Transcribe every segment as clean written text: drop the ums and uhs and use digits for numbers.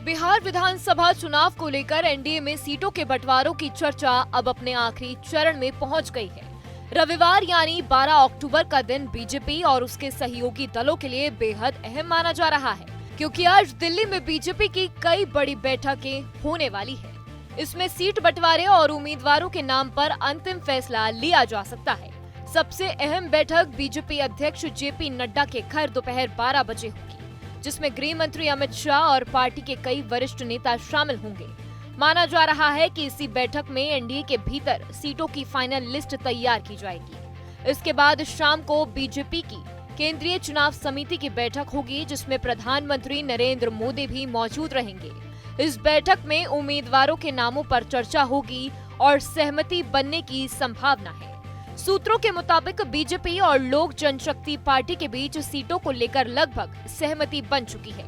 बिहार विधानसभा चुनाव को लेकर एनडीए में सीटों के बंटवारों की चर्चा अब अपने आखिरी चरण में पहुंच गई है। रविवार यानी 12 अक्टूबर का दिन बीजेपी और उसके सहयोगी दलों के लिए बेहद अहम माना जा रहा है, क्योंकि आज दिल्ली में बीजेपी की कई बड़ी बैठकें होने वाली है। इसमें सीट बंटवारे और उम्मीदवारों के नाम पर अंतिम फैसला लिया जा सकता है। सबसे अहम बैठक बीजेपी अध्यक्ष जेपी नड्डा के घर दोपहर 12 बजे होगी, जिसमें गृह मंत्री अमित शाह और पार्टी के कई वरिष्ठ नेता शामिल होंगे। माना जा रहा है कि इसी बैठक में एनडीए के भीतर सीटों की फाइनल लिस्ट तैयार की जाएगी। इसके बाद शाम को बीजेपी की केंद्रीय चुनाव समिति की बैठक होगी, जिसमें प्रधानमंत्री नरेंद्र मोदी भी मौजूद रहेंगे। इस बैठक में उम्मीदवारों के नामों पर चर्चा होगी और सहमति बनने की संभावना है। सूत्रों के मुताबिक बीजेपी और लोक जनशक्ति पार्टी के बीच सीटों को लेकर लगभग सहमति बन चुकी है,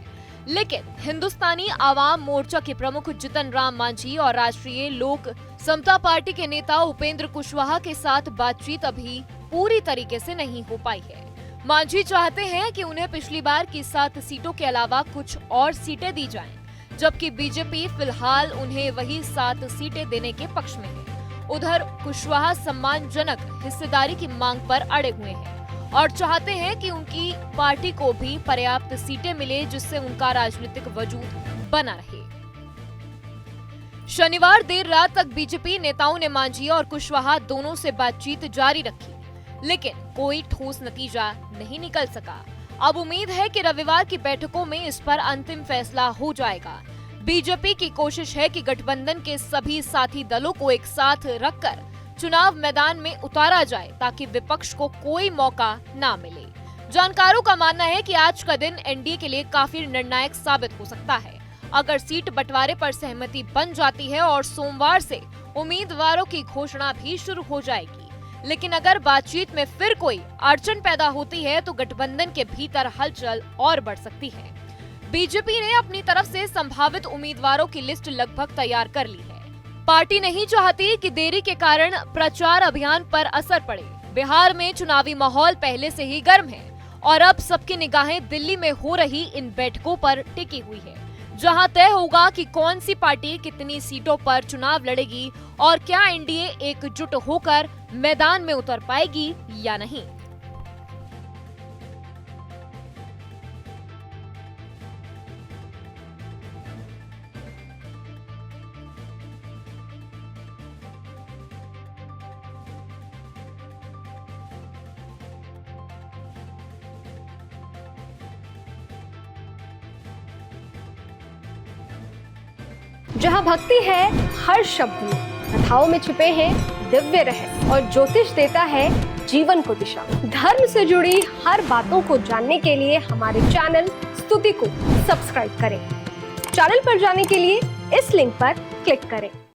लेकिन हिंदुस्तानी आवाम मोर्चा के प्रमुख जितन राम मांझी और राष्ट्रीय लोक समता पार्टी के नेता उपेंद्र कुशवाहा के साथ बातचीत अभी पूरी तरीके से नहीं हो पाई है। मांझी चाहते हैं कि उन्हें पिछली बार की 7 सीटों के अलावा कुछ और सीटें दी जाएं, जबकि बीजेपी फिलहाल उन्हें वही 7 सीटें देने के पक्ष में है। उधर कुशवाहा सम्मानजनक हिस्सेदारी की मांग पर अड़े हुए हैं और चाहते हैं कि उनकी पार्टी को भी पर्याप्त सीटें मिले, जिससे उनका राजनीतिक वजूद बना रहे। शनिवार देर रात तक बीजेपी नेताओं ने मांझी और कुशवाहा दोनों से बातचीत जारी रखी, लेकिन कोई ठोस नतीजा नहीं निकल सका। अब उम्मीद है कि रविवार की बैठकों में इस पर अंतिम फैसला हो जाएगा। बीजेपी की कोशिश है कि गठबंधन के सभी साथी दलों को एक साथ रखकर चुनाव मैदान में उतारा जाए, ताकि विपक्ष को कोई मौका ना मिले। जानकारों का मानना है कि आज का दिन एनडीए के लिए काफी निर्णायक साबित हो सकता है। अगर सीट बंटवारे पर सहमति बन जाती है और सोमवार से उम्मीदवारों की घोषणा भी शुरू हो जाएगी, लेकिन अगर बातचीत में फिर कोई अड़चन पैदा होती है तो गठबंधन के भीतर हलचल और बढ़ सकती है। बीजेपी ने अपनी तरफ से संभावित उम्मीदवारों की लिस्ट लगभग तैयार कर ली है। पार्टी नहीं चाहती कि देरी के कारण प्रचार अभियान पर असर पड़े। बिहार में चुनावी माहौल पहले से ही गर्म है और अब सबकी निगाहें दिल्ली में हो रही इन बैठकों पर टिकी हुई है, जहां तय होगा कि कौन सी पार्टी कितनी सीटों पर चुनाव लड़ेगी और क्या एनडीए एकजुट होकर मैदान में उतर पाएगी या नहीं। जहाँ भक्ति है हर शब्द में, कथाओं में छुपे हैं दिव्य रहस्य और ज्योतिष देता है जीवन को दिशा। धर्म से जुड़ी हर बातों को जानने के लिए हमारे चैनल स्तुति को सब्सक्राइब करें। चैनल पर जाने के लिए इस लिंक पर क्लिक करें।